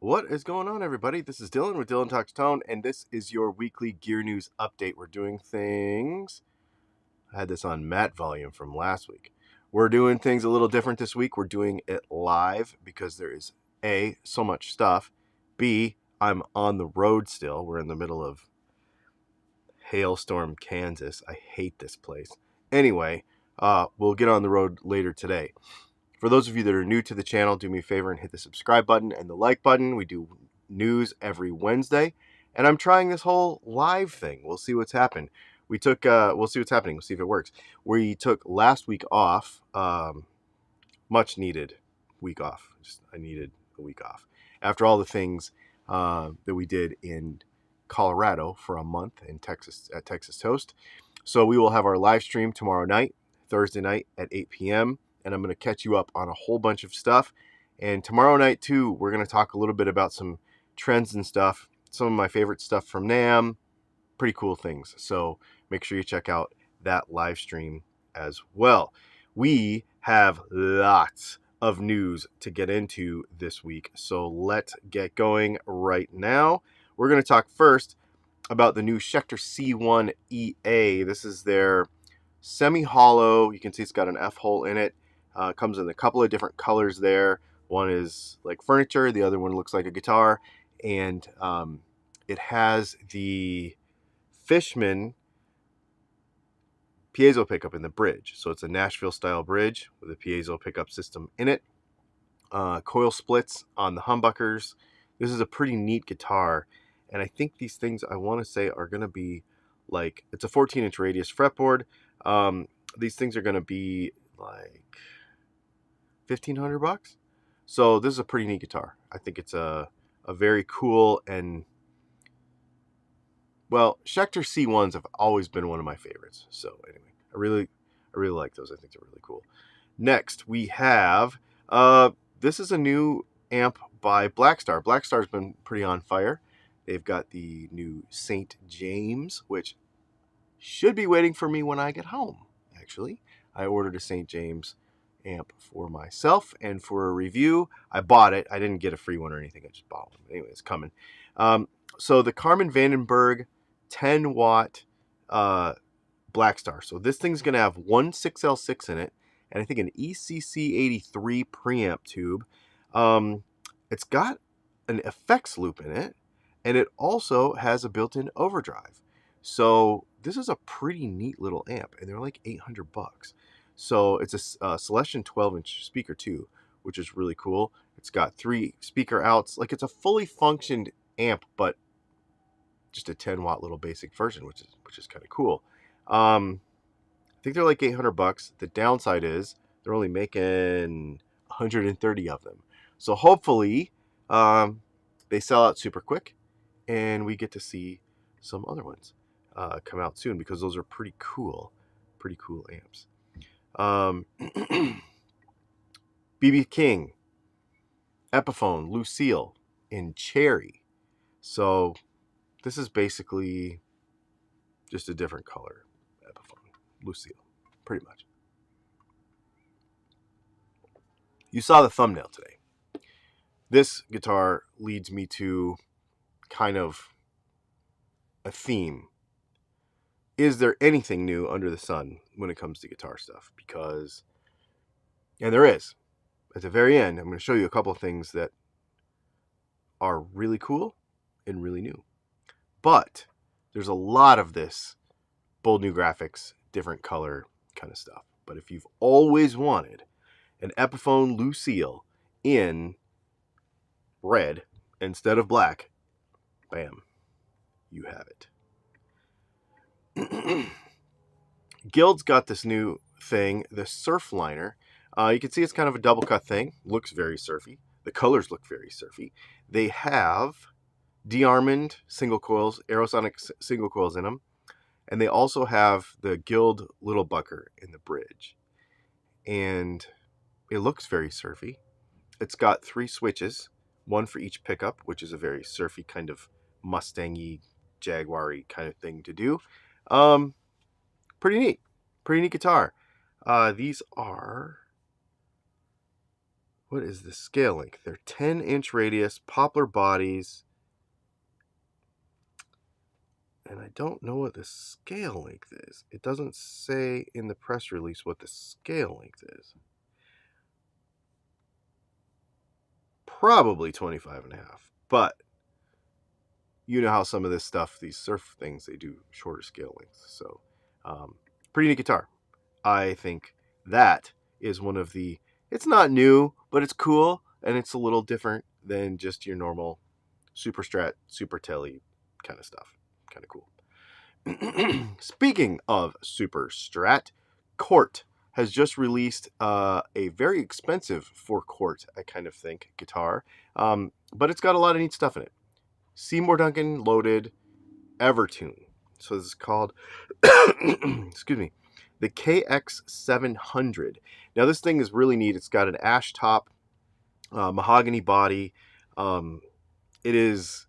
What is going on, everybody? This is Dylan with Dylan Talks Tone, and this is your weekly gear news update. We're doing things. I had this on matte volume from last week. We're doing things a little different this week. We're doing it live because there is A, so much stuff. B, I'm on the road still. We're in the middle of Hailstorm, Kansas. I hate this place. Anyway, we'll get on the road later today. For those of you that are new to the channel, do me a favor and hit the subscribe button and the like button. We do news every Wednesday, and I'm trying this whole live thing. We'll see what's happened. We'll see what's happening. We'll see if it works. We took last week off, much needed week off. I needed a week off after all the things that we did in Colorado for a month in Texas at Texas Toast. So we will have our live stream tomorrow night, Thursday night at 8 p.m. And I'm going to catch you up on a whole bunch of stuff. And tomorrow night, too, we're going to talk a little bit about some trends and stuff, some of my favorite stuff from NAMM, pretty cool things. So make sure you check out that live stream as well. We have lots of news to get into this week, so let's get going right now. We're going to talk first about the new Schecter C1 EA. This is their semi-hollow. You can see it's got an F-hole in it. Comes in a couple of different colors there. One is like furniture. The other one looks like a guitar. And it has the Fishman piezo pickup in the bridge. So it's a Nashville-style bridge with a piezo pickup system in it. Coil splits on the humbuckers. This is a pretty neat guitar. And I think these things, I want to say, are going to be like, it's a 14-inch radius fretboard. These things are going to be like $1,500. So this is a pretty neat guitar. I think it's a very cool and, well, Schecter C1s have always been one of my favorites. So anyway, I really like those. I think they're really cool. Next, we have, this is a new amp by Blackstar. Blackstar's been pretty on fire. They've got the new St. James, which should be waiting for me when I get home, actually. I ordered a St. James amp for myself and for a review. I bought it. I didn't get a free one or anything. I just bought one. Anyway, it's coming. So the Carmen Vandenberg 10-watt Blackstar. So this thing's going to have one 6L6 in it, and I think an ECC83 preamp tube. It's got an effects loop in it, and it also has a built-in overdrive. So this is a pretty neat little amp, and they're like $800. So it's a Celestion 12-inch speaker too, which is really cool. It's got 3 speaker outs. Like, it's a fully functioned amp, but just a 10-watt little basic version, which is kind of cool. I think they're like $800. The downside is they're only making 130 of them. So hopefully they sell out super quick, and we get to see some other ones come out soon, because those are pretty cool amps. BB King, Epiphone, Lucille, and Cherry. So this is basically just a different color Epiphone, Lucille, pretty much. You saw the thumbnail today. This guitar leads me to kind of a theme. Is there anything new under the sun when it comes to guitar stuff? Because, and there is. At the very end, I'm going to show you a couple of things that are really cool and really new. But there's a lot of this bold new graphics, different color kind of stuff. But if you've always wanted an Epiphone Lucille in red instead of black, bam, you have it. Guild's got this new thing, the Surfliner. You can see it's kind of a double cut thing. Looks very surfy. The colors look very surfy. They have de-armand single coils, Aerosonic single coils in them. And they also have the Guild Little Bucker in the bridge. And it looks very surfy. It's got 3 switches, one for each pickup, which is a very surfy kind of Mustang-y, Jaguar-y kind of thing to do. Pretty neat guitar. These are what is the scale length? They're 10-inch radius, poplar bodies. And I don't know what the scale length is. It doesn't say in the press release what the scale length is. Probably 25.5. But you know how some of this stuff, these surf things, they do shorter scale lengths. So pretty neat guitar. I think that is one of the, it's not new, but it's cool, and it's a little different than just your normal super strat, super telly kind of stuff. Kind of cool. Speaking of super strat, Court has just released a very expensive for Court, I kind of think, guitar, but it's got a lot of neat stuff in it. Seymour Duncan loaded Evertune. So this is called, excuse me, the KX700. Now this thing is really neat. It's got an ash top, mahogany body. It is,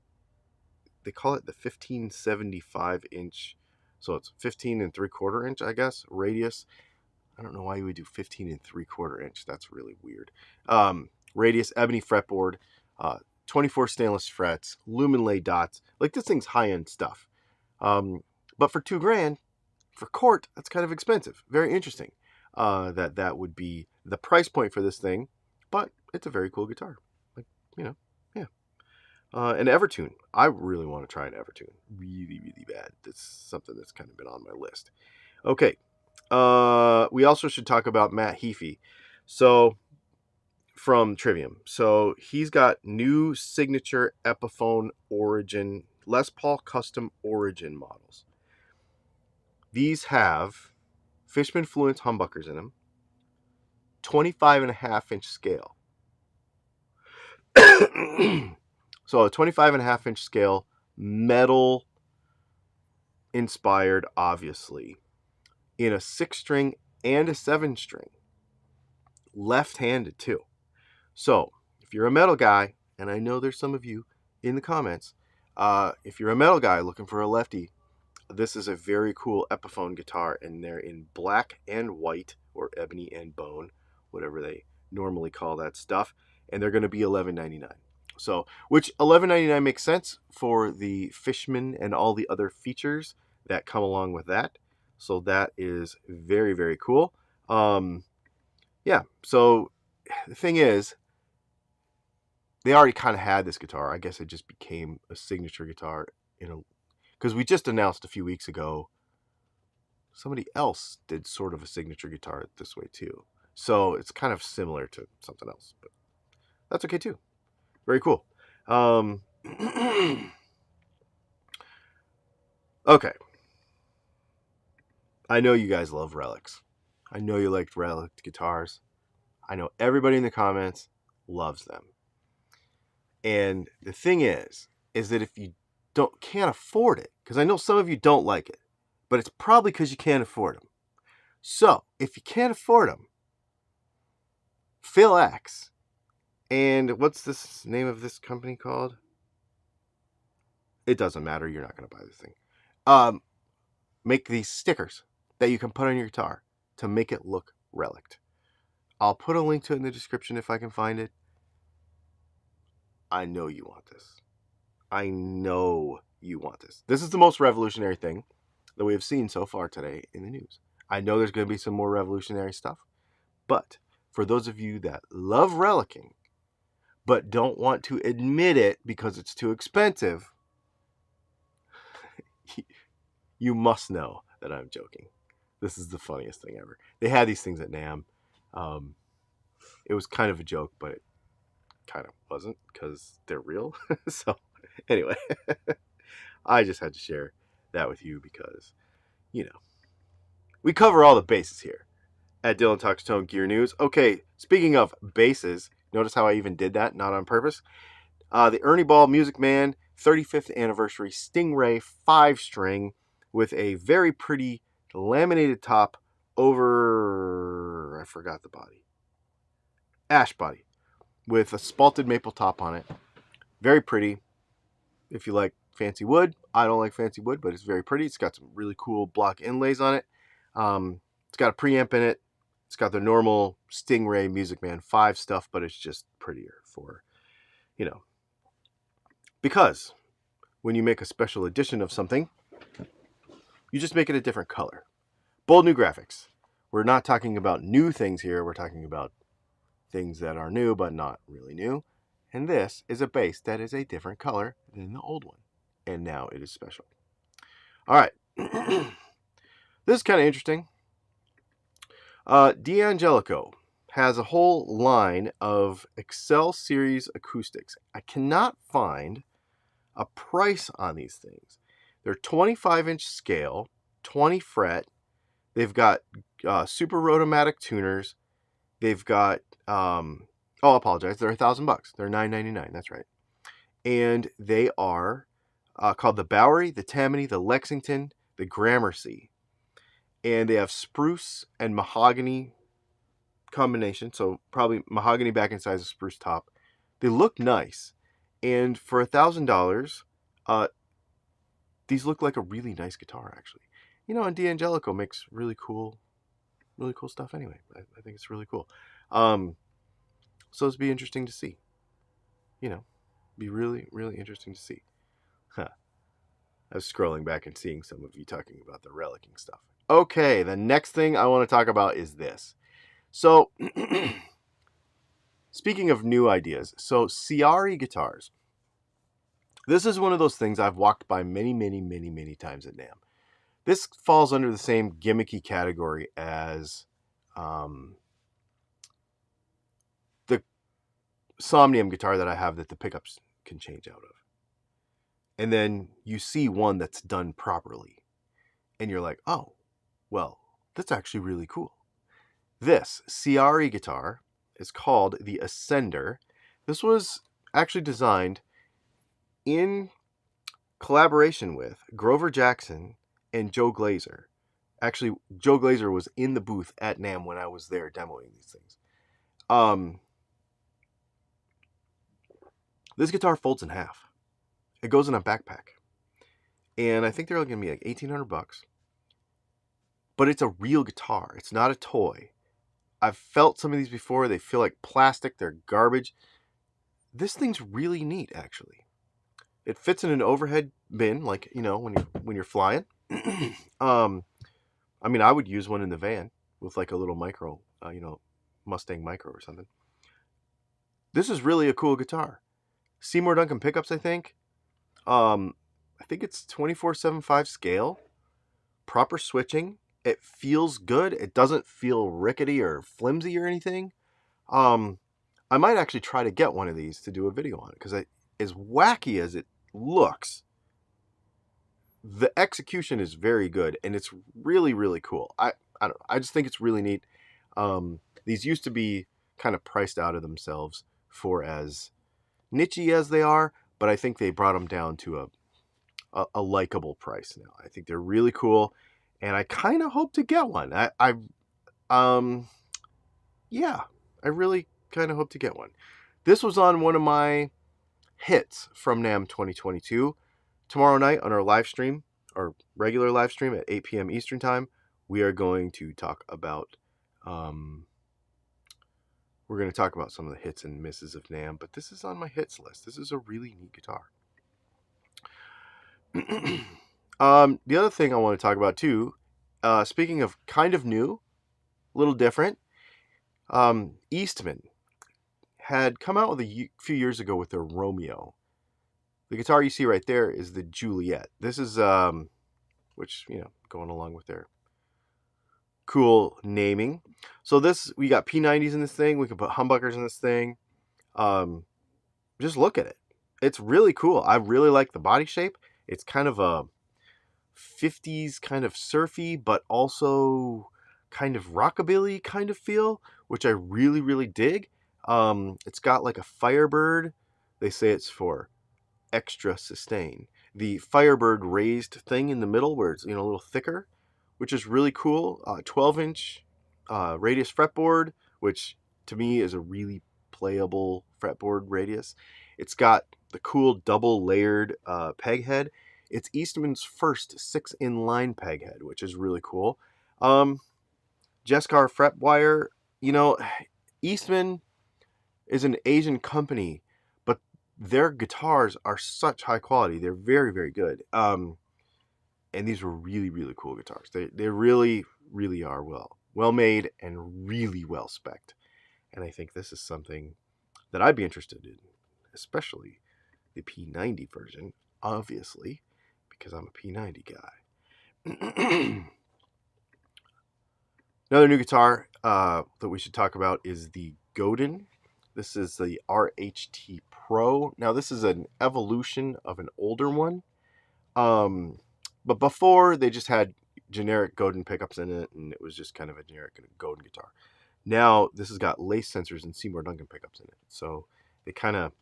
they call it the 1575 inch. So it's 15 3/4 inch, I guess, radius. I don't know why you would do 15 3/4 inch. That's really weird. Radius, ebony fretboard, 24 stainless frets, lumen lay dots. Like, this thing's high-end stuff. But for $2,000, for Court, that's kind of expensive. Very interesting that would be the price point for this thing. But it's a very cool guitar. Like, you know, yeah. An Evertune. I really want to try an Evertune. Really, really bad. That's something that's kind of been on my list. Okay. We also should talk about Matt Heafy. So, from Trivium. So, he's got new signature Epiphone Origin, Les Paul custom Origin models. These have Fishman Fluence humbuckers in them. 25.5-inch scale. So a 25.5-inch scale, metal inspired, obviously, in a 6-string and a 7-string, left-handed too. So if you're a metal guy, and I know there's some of you in the comments, if you're a metal guy looking for a lefty, this is a very cool Epiphone guitar, and they're in black and white, or ebony and bone, whatever they normally call that stuff, and they're going to be $11.99. So, which $11.99 makes sense for the Fishman and all the other features that come along with that. So that is very, very cool. Yeah, so the thing is, they already kind of had this guitar. I guess it just became a signature guitar, because we just announced a few weeks ago somebody else did sort of a signature guitar this way too. So it's kind of similar to something else, but that's okay too. Very cool. Okay. I know you guys love relics. I know you like relic guitars. I know everybody in the comments loves them. And the thing is that if you can't afford it, because I know some of you don't like it, but it's probably because you can't afford them. So if you can't afford them, Phil X, and what's this name of this company called? It doesn't matter. You're not going to buy this thing. Make these stickers that you can put on your guitar to make it look relict. I'll put a link to it in the description if I can find it. I know you want this. I know you want this. This is the most revolutionary thing that we have seen so far today in the news. I know there's going to be some more revolutionary stuff, but for those of you that love relicing but don't want to admit it because it's too expensive, you must know that I'm joking. This is the funniest thing ever. They had these things at NAMM. It was kind of a joke, but it kind of wasn't because they're real. So anyway, I just had to share that with you because, we cover all the bases here at Dylan Talks Tone Gear News. Okay, speaking of bases, notice how I even did that, not on purpose. The Ernie Ball Music Man 35th anniversary Stingray 5-string with a very pretty laminated top over, I forgot the body, ash body with a spalted maple top on it. Very pretty. If you like fancy wood, I don't like fancy wood, but it's very pretty. It's got some really cool block inlays on it. It's got a preamp in it. It's got the normal Stingray Music Man 5 stuff, but it's just prettier for, you know. Because when you make a special edition of something, you just make it a different color. Bold new graphics. We're not talking about new things here. We're talking about things that are new, but not really new. And this is a bass that is a different color than the old one. And now it is special. All right. This is kind of interesting. D'Angelico has a whole line of Excel Series acoustics. I cannot find a price on these things. They're 25-inch scale, 20 fret. They've got super rotomatic tuners. They've got, I apologize. They're $1,000. They're $999. That's right. And they are called the Bowery, the Tammany, the Lexington, the Gramercy. And they have spruce and mahogany combination. So probably mahogany back and size of spruce top. They look nice. And for $1,000, these look like a really nice guitar, actually. You know, and D'Angelico makes really cool stuff anyway. I think it's really cool. So it'll be interesting to see. You know, be really, really interesting to see. Huh. I was scrolling back and seeing some of you talking about the relicking stuff. Okay, the next thing I want to talk about is this. So, speaking of new ideas, so Cre Guitars. This is one of those things I've walked by many, many, many, many times at NAMM. This falls under the same gimmicky category as the Somnium guitar that I have that the pickups can change out of. And then you see one that's done properly. And you're like, oh, well, that's actually really cool. This Cre guitar is called the Ascender. This was actually designed in collaboration with Grover Jackson and Joe Glazer. Actually, Joe Glazer was in the booth at NAMM when I was there demoing these things. This guitar folds in half. It goes in a backpack. And I think they're going to be like $1,800. But it's a real guitar. It's not a toy. I've felt some of these before. They feel like plastic. They're garbage. This thing's really neat, actually. It fits in an overhead bin, like, you know, when you're flying. I mean, I would use one in the van with like a little micro, Mustang Micro or something. This is really a cool guitar. Seymour Duncan pickups, I think. I think it's 24/7/5 scale. Proper switching. It feels good. It doesn't feel rickety or flimsy or anything. I might actually try to get one of these to do a video on it, because as wacky as it looks, the execution is very good, and it's really, really cool. I don't know. I just think it's really neat. These used to be kind of priced out of themselves for as nichey as they are, but I think they brought them down to a likable price now. I think they're really cool, and I kind of hope to get one. Yeah, I really kind of hope to get one. This was on one of my hits from NAMM 2022. Tomorrow night on our live stream, our regular live stream at 8 p.m. Eastern Time, we are going to talk about some of the hits and misses of NAMM, but this is on my hits list. This is a really neat guitar. The other thing I want to talk about too, speaking of kind of new, a little different, Eastman had come out with a few years ago with their Romeo. The guitar you see right there is the Juliet. This is, which, going along with their cool naming. So we got P90s in this thing. We can put humbuckers in this thing. Just look at it. It's really cool. I really like the body shape. It's kind of a 50s kind of surfy, but also kind of rockabilly kind of feel, which I really, really dig. It's got like a Firebird. They say it's for extra sustain. The Firebird raised thing in the middle where it's a little thicker, which is really cool. 12-inch radius fretboard, which to me is a really playable fretboard radius. It's got the cool double layered peg head. It's Eastman's first 6-in-line peg head, which is really cool. Jeskar fret wire. You know, Eastman is an Asian company, but their guitars are such high quality. They're very, very good. And these were really, really cool guitars. They really, really are well made and really well spec'd. And I think this is something that I'd be interested in, especially the P90 version, obviously, because I'm a P90 guy. Another new guitar that we should talk about is the Godin. This is the RHT Pro. Now, this is an evolution of an older one. But before, they just had generic Godin pickups in it, and it was just kind of a generic Godin guitar. Now, this has got lace sensors and Seymour Duncan pickups in it. So they kind of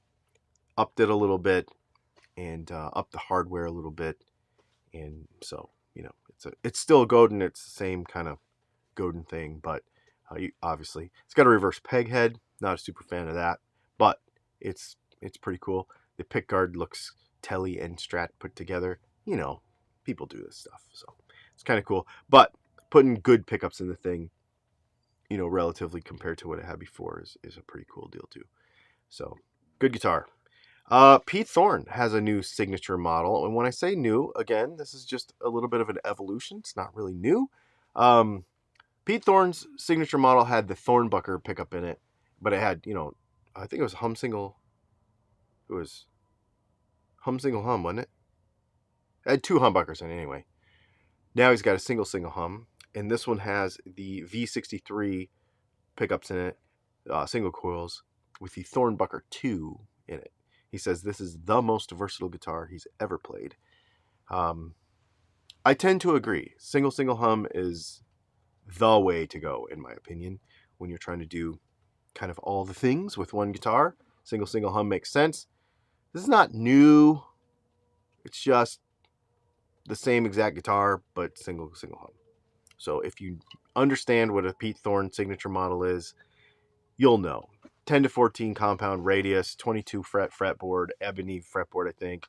upped it a little bit and upped the hardware a little bit. And so, you know, it's still a Godin. It's the same kind of Godin thing, but obviously it's got a reverse peg head. Not a super fan of that, but it's pretty cool. The pick guard looks Telly and Strat put together. You know, people do this stuff, so it's kind of cool. But putting good pickups in the thing, you know, relatively compared to what it had before is a pretty cool deal too. So good guitar. Petethorne has a new signature model, and when I say new, again, this is just a little bit of an evolution. It's not really new. Petethorne's signature model had the Thornbucker pickup in it, but it had, you know, I think it was hum single. It was hum single hum, wasn't it? It had two humbuckers in it anyway. Now he's got a single hum, and this one has the V63 pickups in it, single coils, with the Thornbucker 2 in it. He says this is the most versatile guitar he's ever played. I tend to agree. Single hum is the way to go, in my opinion, when you're trying to do kind of all the things with one guitar. Single hum makes sense. This is not new. It's just the same exact guitar, but single hum. So if you understand what a Petethorne signature model is, you'll know. 10 to 14 compound radius, 22 fret fretboard, ebony fretboard, I think.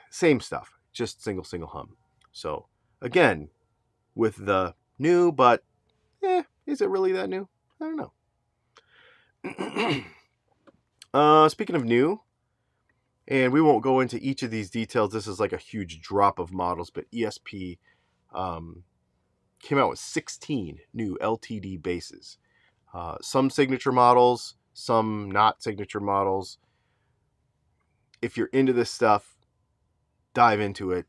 Same stuff, just single hum. So again, with the new, but is it really that new? I don't know. Speaking of new, and we won't go into each of these details. This is like a huge drop of models, but ESP came out with 16 new LTD basses. Some signature models, some not signature models. If you're into this stuff, dive into it.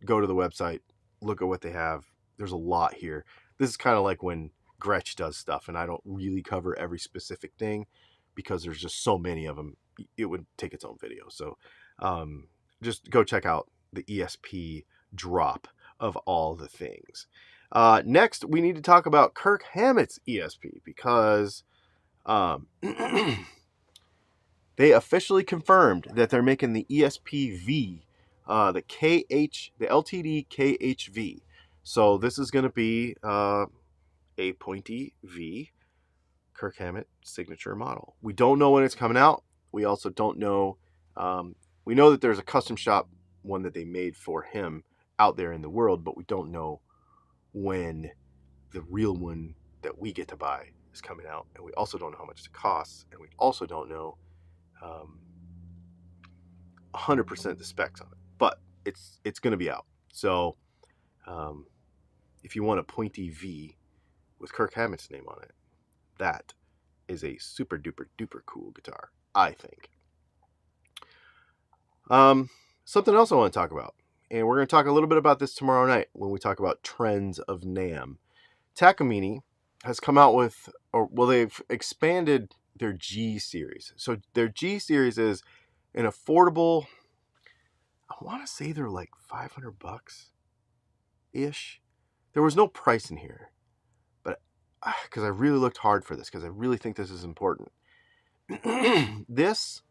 Go to the website, look at what they have. There's a lot here. This is kind of like when Gretsch does stuff, and I don't really cover every specific thing because there's just so many of them. It would take its own video. So just go check out the ESP Drop of all the things. Next, we need to talk about Kirk Hammett's ESP because they officially confirmed that they're making the ESPV, the LTD KHV. So this is going to be a pointy V Kirk Hammett signature model. We don't know when it's coming out. We also don't know. We know that there's a custom shop one that they made for him out there in the world, but we don't know when the real one that we get to buy is coming out. And we also don't know how much it costs. And we also don't know 100% the specs on it. But it's going to be out. So if you want a pointy V with Kirk Hammett's name on it, that is a super duper duper cool guitar, I think. Something else I want to talk about, and we're going to talk a little bit about this tomorrow night when we talk about trends of NAMM. Takamine has come out with, they've expanded their G Series. So their G Series is an affordable, I want to say they're like $500-ish. There was no price in here, but because I really looked hard for this, because I really think this is important. This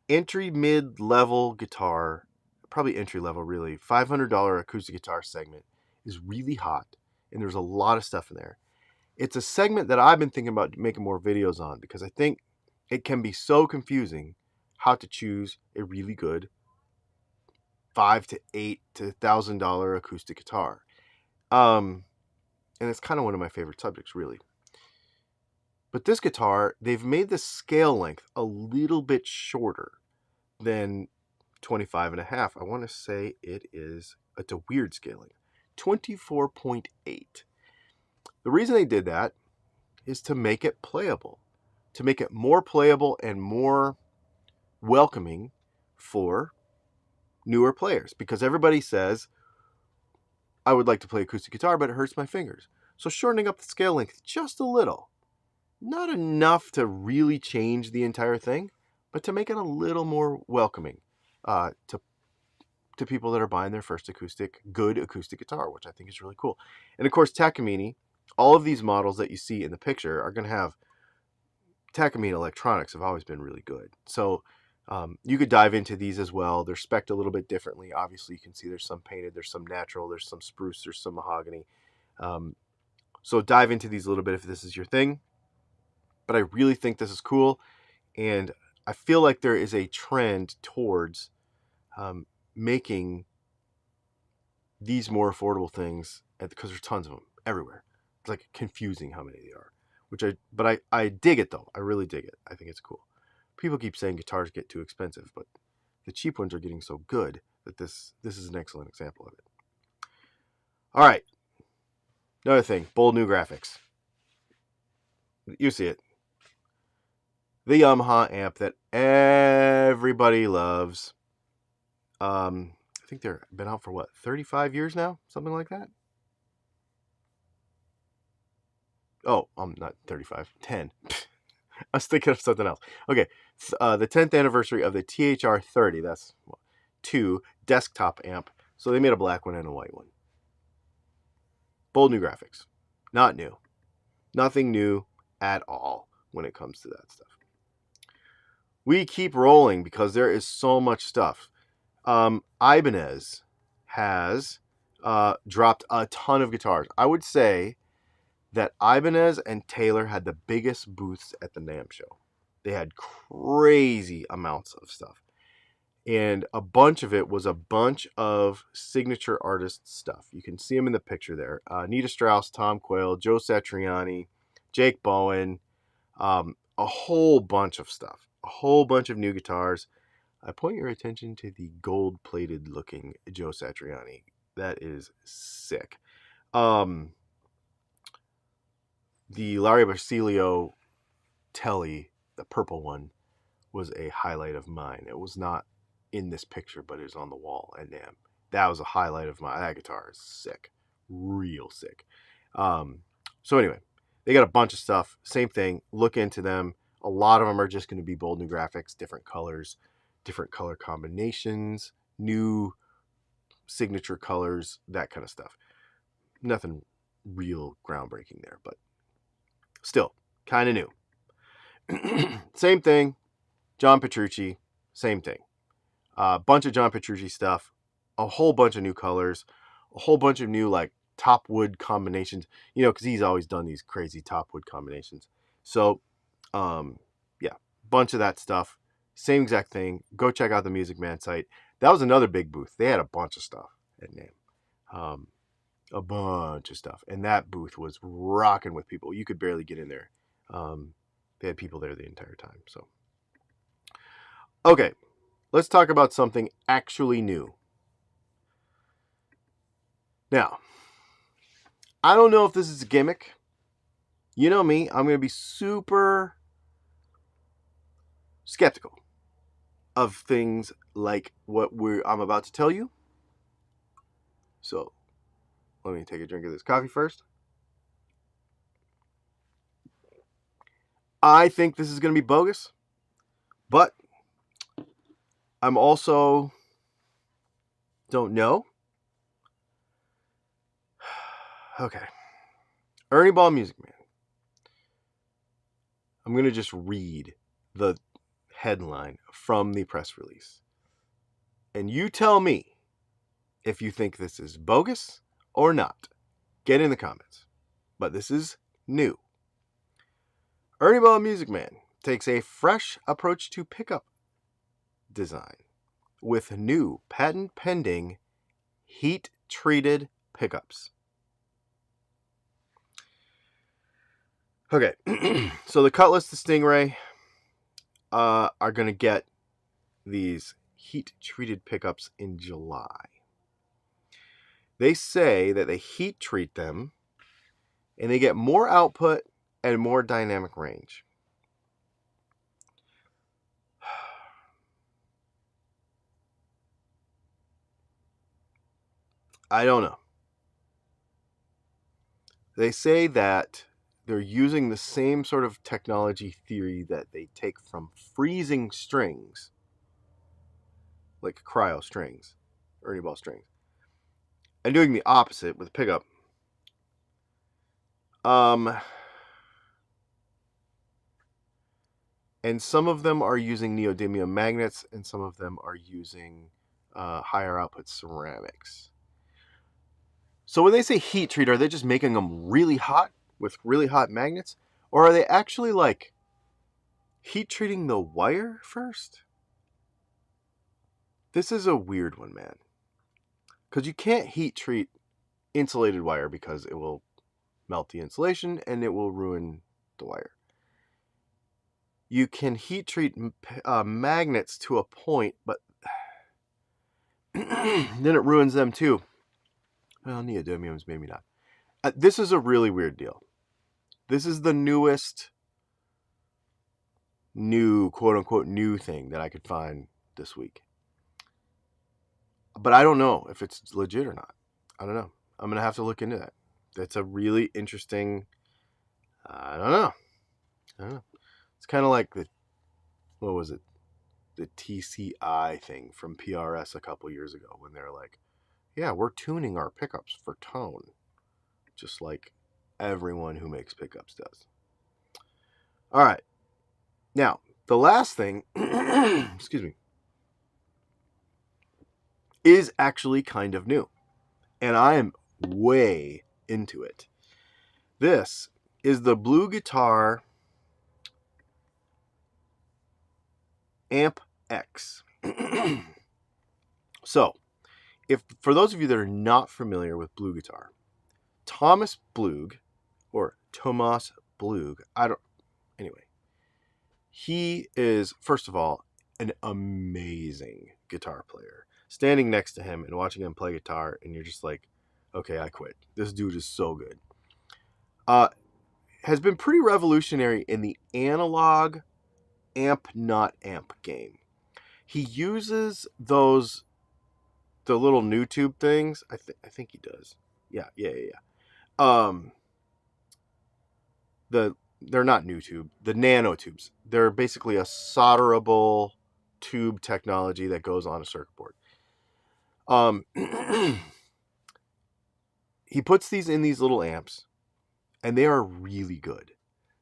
entry mid-level guitar, probably entry level really, $500 acoustic guitar segment is really hot, and there's a lot of stuff in there. It's a segment that I've been thinking about making more videos on because I think it can be so confusing how to choose a really good $5,000 to $8,000 to $1,000 acoustic guitar. and it's kind of one of my favorite subjects, really. But this guitar, they've made the scale length a little bit shorter than 25.5. I want to say it's a weird scaling, 24.8. The reason they did that is to make it playable, to make it more playable and more welcoming for newer players, because everybody says, I would like to play acoustic guitar, but it hurts my fingers. So shortening up the scale length just a little, not enough to really change the entire thing, but to make it a little more welcoming to people that are buying their first good acoustic guitar, which I think is really cool. And of course, Takamine, all of these models that you see in the picture are going to have Takamine electronics have always been really good. So you could dive into these as well. They're spec'd a little bit differently. Obviously, you can see there's some painted, there's some natural, there's some spruce, there's some mahogany. So dive into these a little bit if this is your thing. But I really think this is cool. And I feel like there is a trend towards making these more affordable things, because there's tons of them everywhere. It's like confusing how many they are. But I dig it though. I really dig it. I think it's cool. People keep saying guitars get too expensive, but the cheap ones are getting so good that this is an excellent example of it. All right. Another thing, bold new graphics. You see it. The Yamaha amp that everybody loves. I think they've been out for 35 years now? Something like that? Oh, I'm not 35. 10. I was thinking of something else. Okay, the 10th anniversary of the THR30. That's 2 desktop amp. So they made a black one and a white one. Bold new graphics. Not new. Nothing new at all when it comes to that stuff. We keep rolling because there is so much stuff. Ibanez has dropped a ton of guitars. I would say that Ibanez and Taylor had the biggest booths at the NAMM show. They had crazy amounts of stuff. And a bunch of it was a bunch of signature artist stuff. You can see them in the picture there. Nita Strauss, Tom Quayle, Joe Satriani, Jake Bowen, a whole bunch of stuff. A whole bunch of new guitars. I point your attention to the gold-plated looking Joe Satriani. That is sick. The Larry Basilio Telly, the purple one, was a highlight of mine. It was not in this picture, but it was on the wall at NAMM. That was a highlight of mine. That guitar is sick. Real sick. So anyway, they got a bunch of stuff. Same thing. Look into them. A lot of them are just going to be bold new graphics, different colors, different color combinations, new signature colors, that kind of stuff. Nothing real groundbreaking there, but still kind of new. Same thing. John Petrucci, same thing. A bunch of John Petrucci stuff, a whole bunch of new colors, a whole bunch of new top wood combinations, because he's always done these crazy top wood combinations. So, yeah, bunch of that stuff. Same exact thing. Go check out the Music Man site. That was another big booth. They had a bunch of stuff at NAMM. A bunch of stuff. And that booth was rocking with people. You could barely get in there. They had people there the entire time. So, okay, let's talk about something actually new. Now, I don't know if this is a gimmick. You know me, I'm going to be super skeptical of things like what I'm about to tell you. So, let me take a drink of this coffee first. I think this is going to be bogus, but I'm also don't know. Okay. Ernie Ball Music Man. I'm going to just read the headline from the press release. And you tell me if you think this is bogus or not. Get in the comments. But this is new. Ernie Ball Music Man takes a fresh approach to pickup design with new patent-pending heat-treated pickups. Okay, so the Cutlass, the Stingray are going to get these heat-treated pickups in July. They say that they heat treat them and they get more output and more dynamic range. I don't know. They say that they're using the same sort of technology theory that they take from freezing strings, like cryo strings, Ernie ball strings, and doing the opposite with a pickup. And some of them are using neodymium magnets, and some of them are using higher output ceramics. So when they say heat treat, are they just making them really hot with really hot magnets? Or are they actually like heat treating the wire first? This is a weird one, man. Because you can't heat treat insulated wire because it will melt the insulation and it will ruin the wire. You can heat treat magnets to a point, but then it ruins them too. Well, neodymiums, maybe not. This is a really weird deal. This is the newest, quote-unquote, new thing that I could find this week. But I don't know if it's legit or not. I don't know. I'm going to have to look into that. That's a really interesting... I don't know. It's kind of like what was it? The TCI thing from PRS a couple years ago when they're like, yeah, we're tuning our pickups for tone. Just like everyone who makes pickups does. All right. Now, the last thing, excuse me, is actually kind of new. And I am way into it. This is the Blue Guitar Amp X. So, for those of you that are not familiar with Blue Guitar, Thomas Blug, anyway, he is, first of all, an amazing guitar player. Standing next to him and watching him play guitar, and you're just like, okay, I quit. This dude is so good. Has been pretty revolutionary in the analog amp not amp game. He uses the little new tube things. I think he does. Yeah. They're not new tube, the nano tubes. They're basically a solderable tube technology that goes on a circuit board. He puts these in these little amps, and they are really good.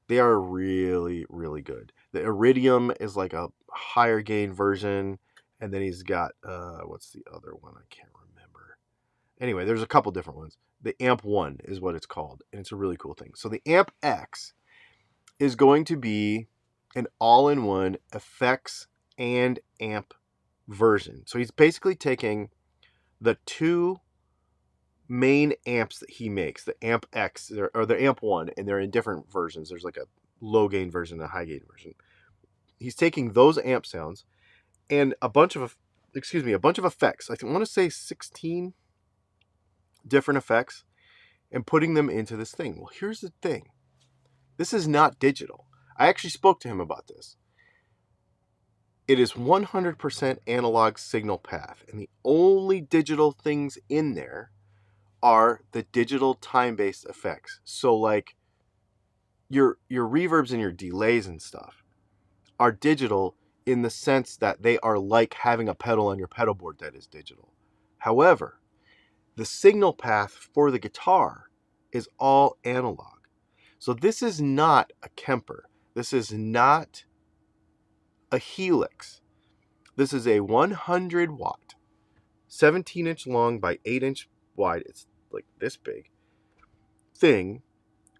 They are really, really good. The Iridium is like a higher gain version, and then he's got, what's the other one? I can't remember. Anyway, there's a couple different ones. The Amp 1 is what it's called, and it's a really cool thing. So the Amp X is going to be an all-in-one effects and amp version. So he's basically taking the two main amps that he makes, the Amp X or the Amp 1, and they're in different versions. There's like a low gain version and a high gain version. He's taking those amp sounds and a bunch of effects. I want to say 16 different effects, and putting them into this thing. Well, here's the thing. This is not digital. I actually spoke to him about this. It is 100% analog signal path, and the only digital things in there are the digital time-based effects. So like your reverbs and your delays and stuff are digital in the sense that they are like having a pedal on your pedal board that is digital. However, the signal path for the guitar is all analog. So this is not a Kemper. This is not a Helix. This is a 100 watt, 17-inch long by 8-inch wide. It's like this big thing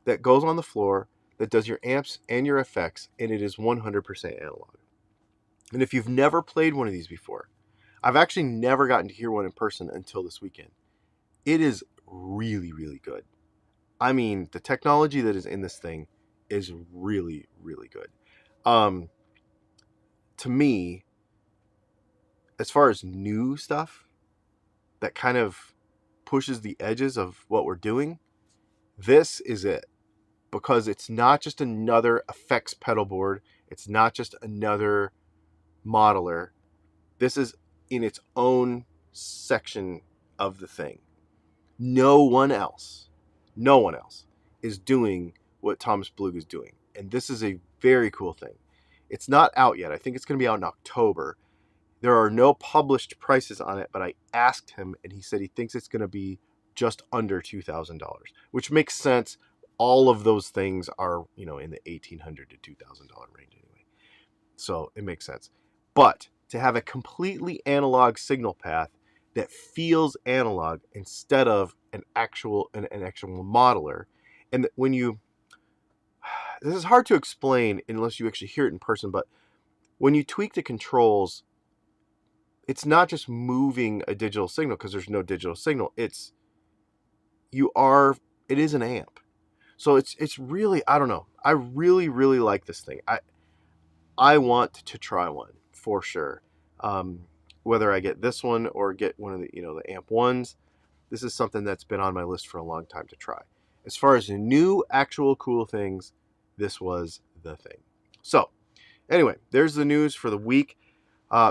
that goes on the floor that does your amps and your effects, and it is 100% analog. And if you've never played one of these before, I've actually never gotten to hear one in person until this weekend. It is really, really good. I mean, the technology that is in this thing is really, really good. To me, as far as new stuff that kind of pushes the edges of what we're doing, this is it. Because it's not just another effects pedal board. It's not just another modeler. This is in its own section of the thing. No one else is doing what Thomas Blug is doing. And this is a very cool thing. It's not out yet. I think it's going to be out in October. There are no published prices on it, but I asked him and he said he thinks it's going to be just under $2,000, which makes sense. All of those things are, in the $1,800 to $2,000 range anyway. So it makes sense. But to have a completely analog signal path that feels analog instead of an actual modeler, and that when you, this is hard to explain unless you actually hear it in person, but when you tweak the controls, it's not just moving a digital signal because there's no digital signal. It is an amp. So it's really, I don't know. I really, really like this thing. I want to try one for sure. Whether I get this one or get one of the, the amp ones, this is something that's been on my list for a long time to try. As far as new, actual cool things, this was the thing. So anyway, there's the news for the week.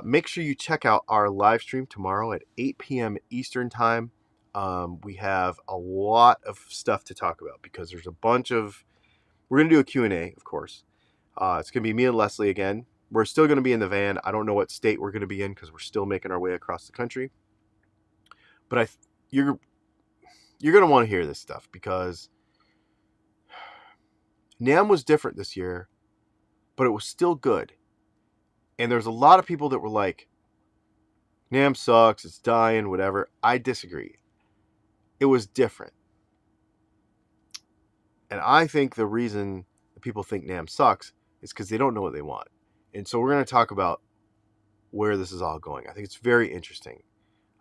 Make sure you check out our live stream tomorrow at 8 p.m. Eastern time. We have a lot of stuff to talk about because there's a bunch of, we're going to do a Q&A, of course. It's going to be me and Leslie again. We're still going to be in the van. I don't know what state we're going to be in because we're still making our way across the country. But you're going to want to hear this stuff because NAMM was different this year, but it was still good. And there's a lot of people that were like, NAMM sucks, it's dying, whatever. I disagree. It was different. And I think the reason that people think NAMM sucks is because they don't know what they want. And so we're going to talk about where this is all going. I think it's very interesting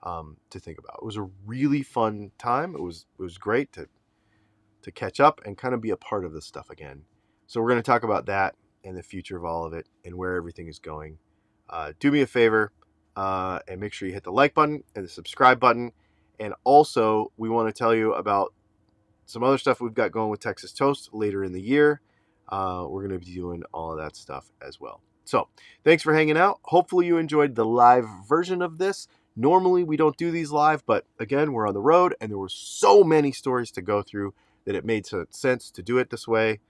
to think about. It was a really fun time. It was great to catch up and kind of be a part of this stuff again. So we're going to talk about that and the future of all of it and where everything is going. Do me a favor and make sure you hit the like button and the subscribe button. And also, we want to tell you about some other stuff we've got going with Texas Toast later in the year. We're going to be doing all of that stuff as well. So thanks for hanging out. Hopefully you enjoyed the live version of this. Normally we don't do these live, but again, we're on the road and there were so many stories to go through that it made sense to do it this way.